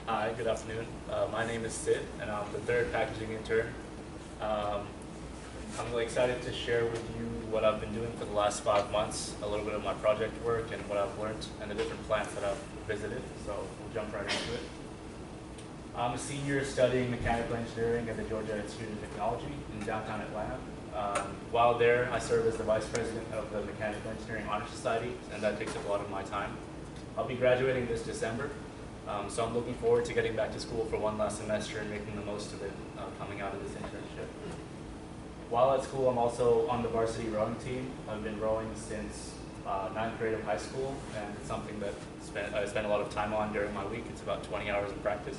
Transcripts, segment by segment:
Hi, good afternoon. My name is Sid, and I'm the third packaging intern. I'm really excited to share with you what I've been doing for the last 5 months, a little bit of my project work and what I've learned, and the different plants that I've visited. So we'll jump right into it. I'm a senior studying mechanical engineering at the Georgia Institute of Technology in downtown Atlanta. While there, I serve as the vice president of the Mechanical Engineering Honor Society, and that takes up a lot of my time. I'll be graduating this December. So I'm looking forward to getting back to school for one last semester and making the most of it coming out of this internship. While at school, I'm also on the varsity rowing team. I've been rowing since 9th grade of high school, and it's something that I spend a lot of time on during my week. It's about 20 hours of practice.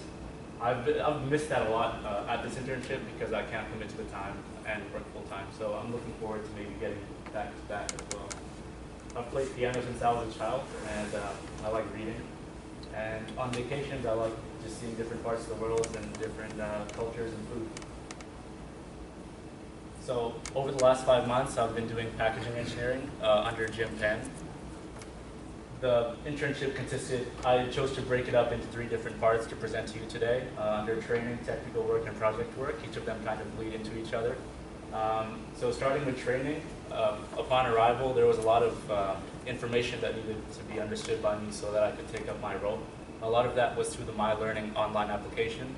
I've missed that a lot at this internship because I can't commit to the time and work full time. So I'm looking forward to maybe getting back to that as well. I've played piano since I was a child, and I like reading. And on vacations, I like just seeing different parts of the world and different cultures and food. So over the last 5 months, I've been doing packaging engineering under Jim Penn. The internship I chose to break it up into 3 different parts to present to you today, under training, technical work, and project work. Each of them kind of bleed into each other. So starting with training, upon arrival, there was a lot of information that needed to be understood by me so that I could take up my role. A lot of that was through the My Learning online application,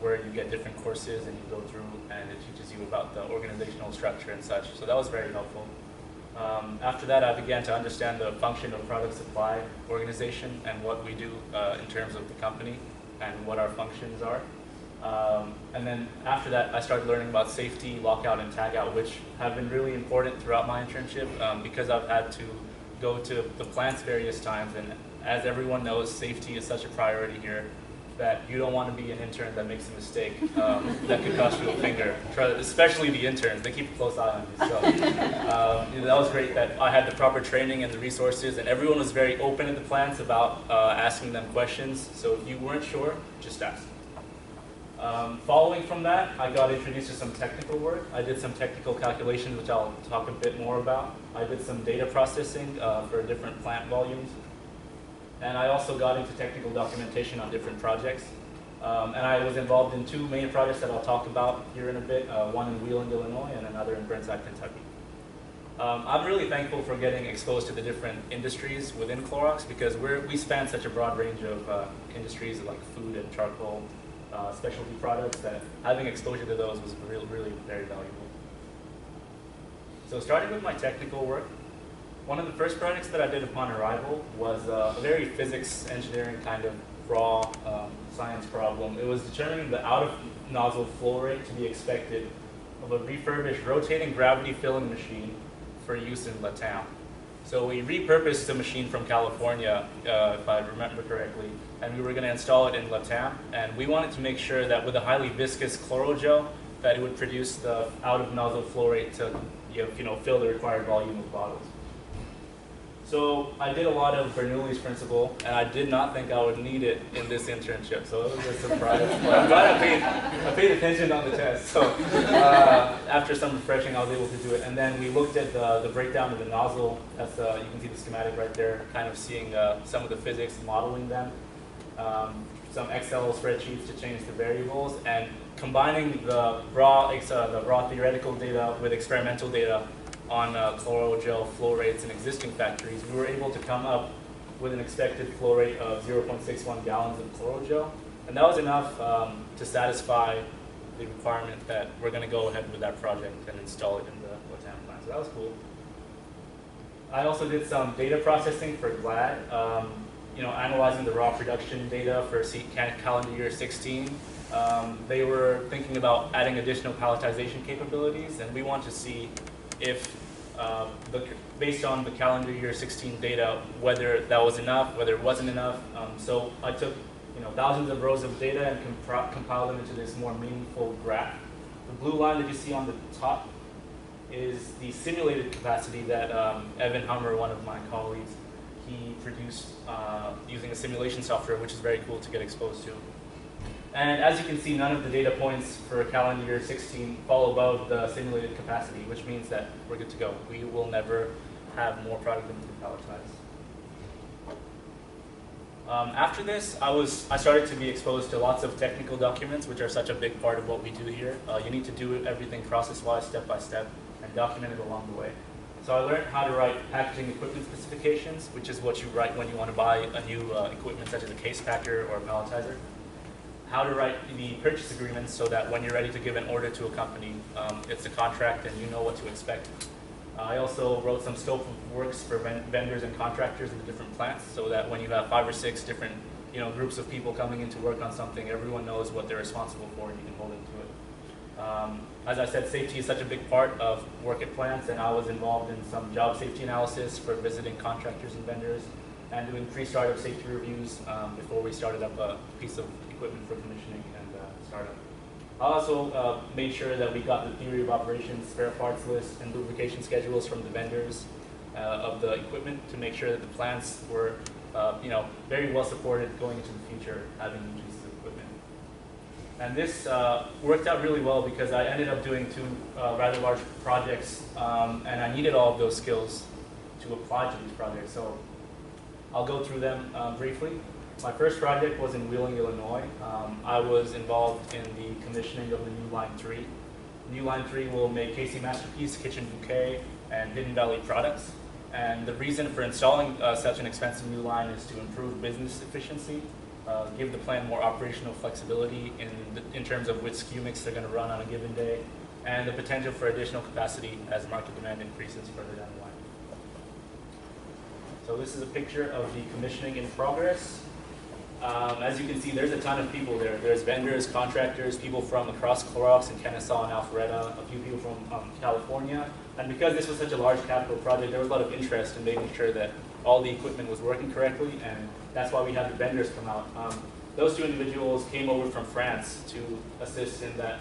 where you get different courses and you go through and it teaches you about the organizational structure and such. So that was very helpful. After that, I began to understand the function of product supply organization and what we do in terms of the company and what our functions are. And then after that, I started learning about safety, lockout, and tagout, which have been really important throughout my internship because I've had to go to the plants various times. And as everyone knows, safety is such a priority here that you don't want to be an intern that makes a mistake that could cost you a finger, especially the interns. They keep a close eye on you. So that was great that I had the proper training and the resources, and everyone was very open at the plants about asking them questions. So if you weren't sure, just ask. Following from that, I got introduced to some technical work. I did some technical calculations, which I'll talk a bit more about. I did some data processing for different plant volumes. And I also got into technical documentation on different projects. And I was involved in 2 main projects that I'll talk about here in a bit, one in Wheeling, Illinois, and another in Burnside, Kentucky. I'm really thankful for getting exposed to the different industries within Clorox because we span such a broad range of industries like food and charcoal, specialty products, that having exposure to those was really very valuable. So starting with my technical work, one of the first projects that I did upon arrival was a very physics engineering kind of raw science problem. It was determining the out-of-nozzle flow rate to be expected of a refurbished rotating gravity filling machine for use in LATAM. So we repurposed the machine from California, if I remember correctly, and we were going to install it in LATAM. And we wanted to make sure that with a highly viscous chlorogel, that it would produce the out-of-nozzle flow rate to fill the required volume of bottles. So I did a lot of Bernoulli's principle, and I did not think I would need it in this internship. So it was a surprise. But I'm glad I paid attention on the test. So after some refreshing, I was able to do it. And then we looked at the breakdown of the nozzle. That's you can see the schematic right there, kind of seeing some of the physics, modeling them. Some Excel spreadsheets to change the variables, and combining the raw theoretical data with experimental data on chlorogel flow rates in existing factories, we were able to come up with an expected flow rate of 0.61 gallons of chlorogel. And that was enough to satisfy the requirement that we're going to go ahead with that project and install it in the LATAM plant. So that was cool. I also did some data processing for GLAD, analyzing the raw production data for calendar year 16. They were thinking about adding additional palletization capabilities, and we want to see if, based on the calendar year 16 data, whether that was enough, whether it wasn't enough. So I took thousands of rows of data and compiled them into this more meaningful graph. The blue line that you see on the top is the simulated capacity that Evan Hummer, one of my colleagues, he produced using a simulation software, which is very cool to get exposed to. And as you can see, none of the data points for calendar year 16 fall above the simulated capacity, which means that we're good to go. We will never have more product than we can palletize. After this, I started to be exposed to lots of technical documents, which are such a big part of what we do here. You need to do everything process-wise, step by step, and document it along the way. So I learned how to write packaging equipment specifications, which is what you write when you want to buy a new equipment such as a case packer or a palletizer. How to write the purchase agreements so that when you're ready to give an order to a company, it's a contract and you know what to expect. I also wrote some scope of works for vendors and contractors in the different plants so that when you have 5 or 6 different groups of people coming in to work on something, everyone knows what they're responsible for and you can hold them to it. As I said, safety is such a big part of work at plants, and I was involved in some job safety analysis for visiting contractors and vendors and doing pre-startup safety reviews before we started up a piece of equipment for commissioning and startup. I also made sure that we got the theory of operations, spare parts list, and lubrication schedules from the vendors of the equipment to make sure that the plants were very well supported going into the future, having new pieces of equipment. And this worked out really well because I ended up doing 2 rather large projects, and I needed all of those skills to apply to these projects. So I'll go through them briefly. My first project was in Wheeling, Illinois. I was involved in the commissioning of the new Line 3. New Line 3 will make Casey Masterpiece, Kitchen Bouquet, and Hidden Valley products. And the reason for installing such an expensive new line is to improve business efficiency, give the plant more operational flexibility in terms of which SKU mix they're going to run on a given day, and the potential for additional capacity as market demand increases further down the line. So this is a picture of the commissioning in progress. As you can see, there's a ton of people there. There's vendors, contractors, people from across Clorox and Kennesaw and Alpharetta, a few people from California. And because this was such a large capital project, there was a lot of interest in making sure that all the equipment was working correctly, and that's why we had the vendors come out. Those 2 individuals came over from France to assist in that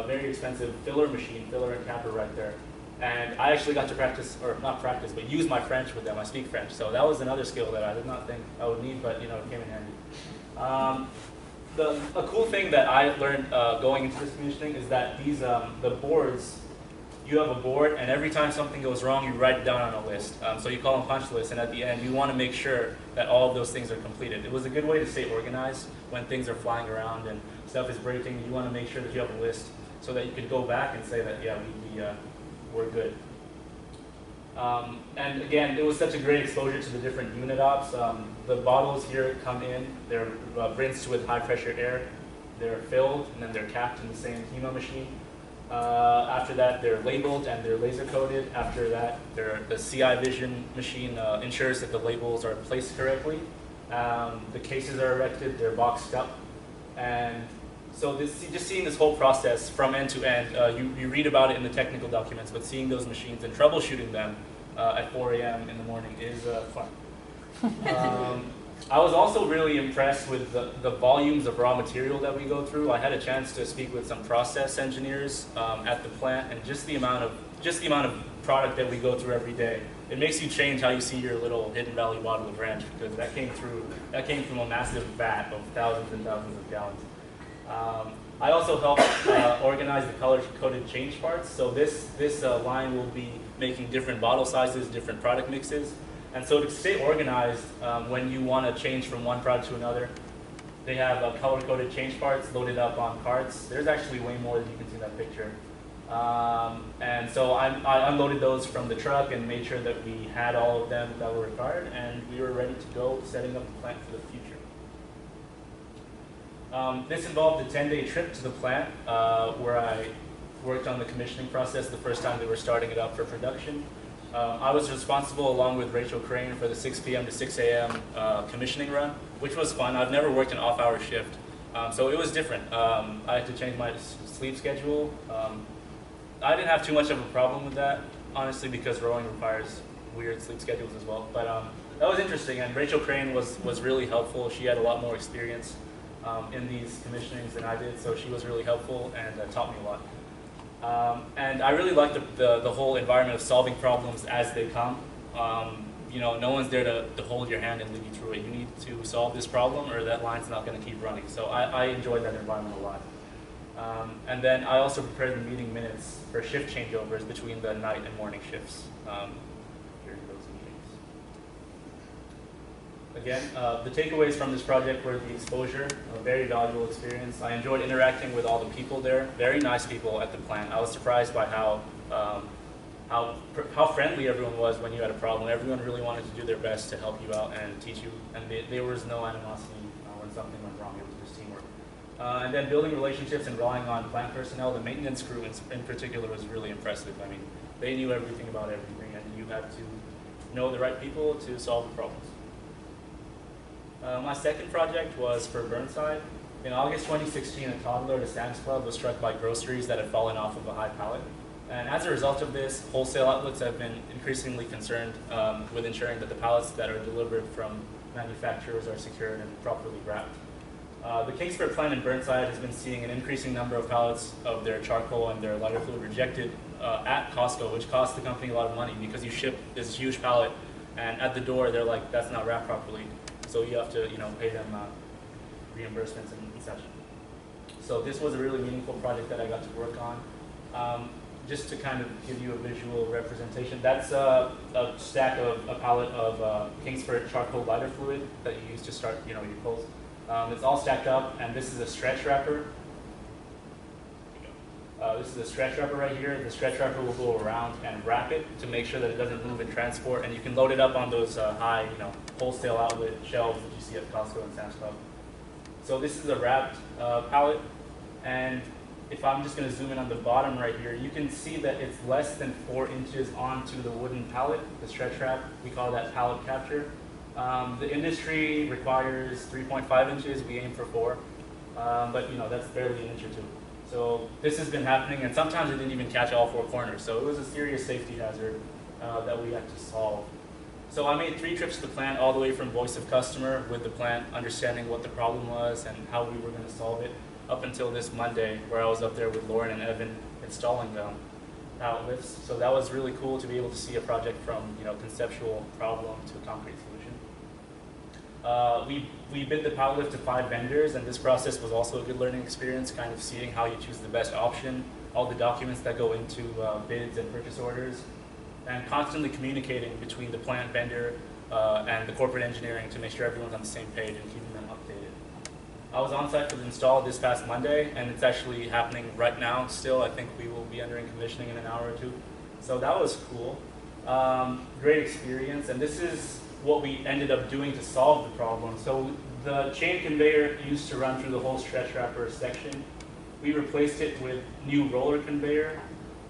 very expensive filler machine, filler and capper right there. And I actually got to practice, or not practice, but use my French with them. I speak French, so that was another skill that I did not think I would need, but it came in handy. A cool thing that I learned going into this commissioning is that these the boards, you have a board, and every time something goes wrong, you write it down on a list. So you call them punch lists, and at the end, you want to make sure that all of those things are completed. It was a good way to stay organized when things are flying around and stuff is breaking. You want to make sure that you have a list so that you could go back and say that, yeah, we're good. And again, it was such a great exposure to the different unit ops. The bottles here come in, they're rinsed with high pressure air, they're filled, and then they're capped in the same hemo machine. After that, they're labeled and they're laser coated. After that, the CI Vision machine ensures that the labels are placed correctly. The cases are erected, they're boxed up. And so just seeing this whole process from end to end, you read about it in the technical documents, but seeing those machines and troubleshooting them at 4 a.m. in the morning is fun. I was also really impressed with the volumes of raw material that we go through. I had a chance to speak with some process engineers at the plant, and just the amount of product that we go through every day. It makes you change how you see your little Hidden Valley bottle of ranch, because that came from a massive vat of thousands and thousands of gallons. I also helped organize the color-coded change parts. So this line will be making different bottle sizes, different product mixes. And so to stay organized when you want to change from one product to another, they have color-coded change parts loaded up on carts. There's actually way more than you can see in that picture. And so I unloaded those from the truck and made sure that we had all of them that were required, and we were ready to go setting up the plant for the future. This involved a 10-day trip to the plant where I worked on the commissioning process the first time they were starting it up for production. I was responsible, along with Rachel Crane, for the 6 p.m. to 6 a.m. Commissioning run, which was fun. I've never worked an off-hour shift, so it was different. I had to change my sleep schedule. I didn't have too much of a problem with that, honestly, because rowing requires weird sleep schedules as well. But that was interesting, and Rachel Crane was really helpful. She had a lot more experience in these commissionings than I did, so she was really helpful and taught me a lot. And I really liked the whole environment of solving problems as they come. No one's there to hold your hand and lead you through it. You need to solve this problem or that line's not going to keep running. So I enjoyed that environment a lot. And then I also prepared the meeting minutes for shift changeovers between the night and morning shifts during those again, the takeaways from this project were the exposure, a very valuable experience. I enjoyed interacting with all the people there, very nice people at the plant. I was surprised by how friendly everyone was when you had a problem. Everyone really wanted to do their best to help you out and teach you, and there was no animosity when something went wrong. It was just teamwork. And then building relationships and relying on plant personnel, the maintenance crew in particular was really impressive. I mean, they knew everything about everything, and you had to know the right people to solve the problems. My second project was for Burnside. In August 2016, a toddler at a Sam's Club was struck by groceries that had fallen off of a high pallet. And as a result of this, wholesale outlets have been increasingly concerned with ensuring that the pallets that are delivered from manufacturers are secured and properly wrapped. The Kingsford plant in Burnside has been seeing an increasing number of pallets of their charcoal and their lighter fluid rejected at Costco, which costs the company a lot of money because you ship this huge pallet, and at the door they're like, that's not wrapped properly. So you have to, pay them reimbursements and such. So this was a really meaningful project that I got to work on. Just to kind of give you a visual representation, that's a stack of a pallet of Kingsford charcoal lighter fluid that you use to start, your pulls. It's all stacked up, and this is a stretch wrapper. This is a stretch wrapper right here. The stretch wrapper will go around and wrap it to make sure that it doesn't move in transport, and you can load it up on those high, wholesale outlet shelves that you see at Costco and Sam's Club. So this is a wrapped pallet, and if I'm just going to zoom in on the bottom right here, you can see that it's less than 4 inches onto the wooden pallet, the stretch wrap. We call that pallet capture. The industry requires 3.5 inches. We aim for 4, but that's barely an inch or 2. So this has been happening, and sometimes it didn't even catch all 4 corners. So it was a serious safety hazard that we had to solve. So I made 3 trips to the plant, all the way from voice of customer with the plant, understanding what the problem was and how we were going to solve it, up until this Monday, where I was up there with Lauren and Evan installing pallet lifts. So that was really cool to be able to see a project from conceptual problem to a concrete solution. We bid the pallet lift to 5 vendors, and this process was also a good learning experience, kind of seeing how you choose the best option, all the documents that go into bids and purchase orders, and constantly communicating between the plant vendor and the corporate engineering to make sure everyone's on the same page and keeping them updated. I was on site for the install this past Monday, and it's actually happening right now still. I think we will be entering commissioning in an hour or 2. So that was cool. Great experience, and this is what we ended up doing to solve the problem. So the chain conveyor used to run through the whole stretch wrapper section. We replaced it with new roller conveyor,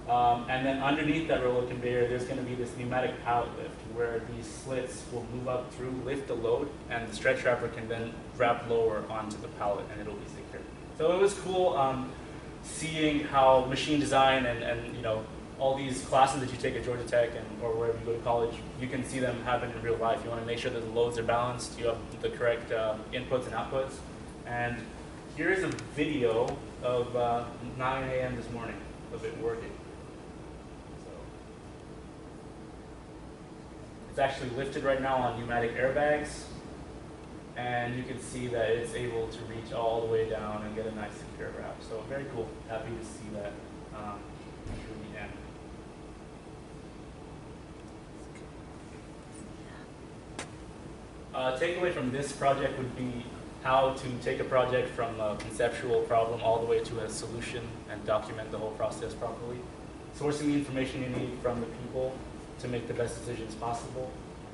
and then underneath that roller conveyor, there's going to be this pneumatic pallet lift where these slits will move up through, lift the load, and the stretch wrapper can then wrap lower onto the pallet, and it'll be secure. So it was cool seeing how machine design and all these classes that you take at Georgia Tech or wherever you go to college, you can see them happen in real life. You want to make sure that the loads are balanced, you have the correct inputs and outputs. And here's a video of 9 a.m. this morning of it working. So it's actually lifted right now on pneumatic airbags, and you can see that it's able to reach all the way down and get a nice secure wrap. So very cool. Happy to see that through the end. Takeaway from this project would be how to take a project from a conceptual problem all the way to a solution and document the whole process properly. Sourcing the information you need from the people to make the best decisions possible.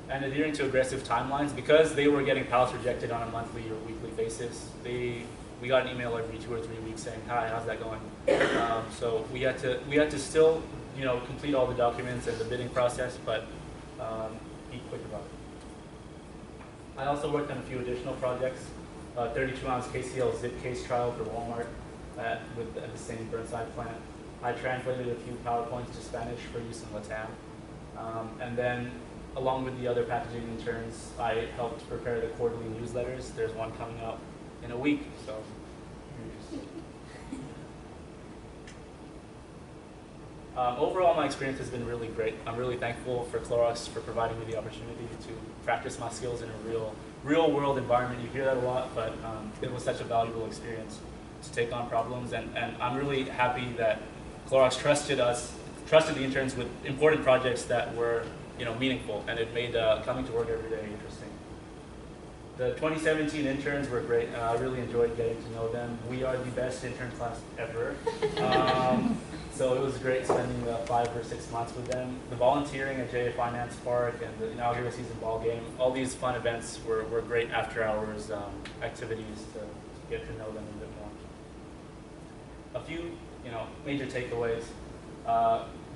And adhering to aggressive timelines. Because they were getting pallets rejected on a monthly or weekly basis, we got an email every 2 or 3 weeks saying, "Hi, how's that going?" So we had to still complete all the documents and the bidding process, but be quick about it. I also worked on a few additional projects. 32-ounce KCl zip case trial for Walmart at the same Burnside plant. I translated a few PowerPoints to Spanish for use in Latam. And then, along with the other packaging interns, I helped prepare the quarterly newsletters. There's one coming out in a week, so. Overall, my experience has been really great. I'm really thankful for Clorox for providing me the opportunity to practice my skills in a real world environment. You hear that a lot, but it was such a valuable experience to take on problems, and I'm really happy that Clorox trusted the interns with important projects that were meaningful, and it made coming to work every day interesting. The 2017 interns were great. I really enjoyed getting to know them. We are the best intern class ever. So it was great spending 5 or 6 months with them. The volunteering at JA Finance Park and the inaugural season ball game, all these fun events were great after hours activities to get to know them a bit more. A few major takeaways.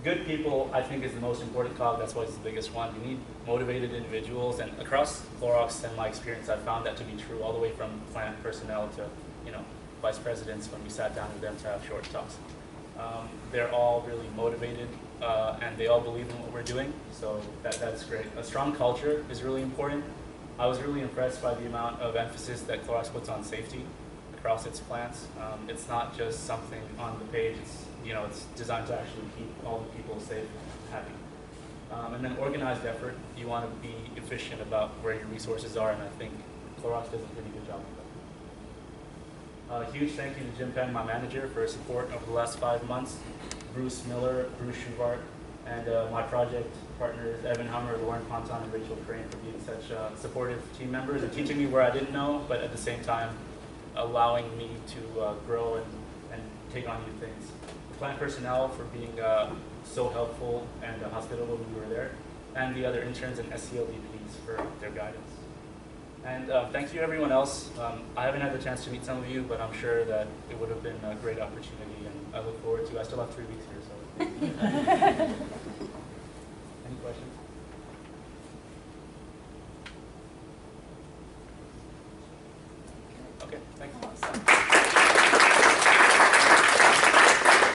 Good people, I think, is the most important cog. That's why it's the biggest one. You need motivated individuals, and across Clorox and my experience, I've found that to be true all the way from plant personnel to vice presidents when we sat down with them to have short talks. They're all really motivated, and they all believe in what we're doing, so that's great. A strong culture is really important. I was really impressed by the amount of emphasis that Clorox puts on safety across its plants. It's not just something on the page. It's designed to actually keep all the people safe and happy. And then organized effort. You want to be efficient about where your resources are, and I think Clorox does a pretty good job of that. A huge thank you to Jim Penn, my manager, for his support over the last 5 months. Bruce Miller, Bruce Schubart, and my project partners, Evan Hummer, Lauren Ponton, and Rachel Crane, for being such supportive team members and teaching me where I didn't know, but at the same time allowing me to grow and take on new things. Plant personnel for being so helpful and hospitable when we were there, and the other interns and SCLDPs for their guidance. And thank you everyone else. I haven't had the chance to meet some of you, but I'm sure that it would have been a great opportunity, and I look forward to. I still have 3 weeks here, so thank you.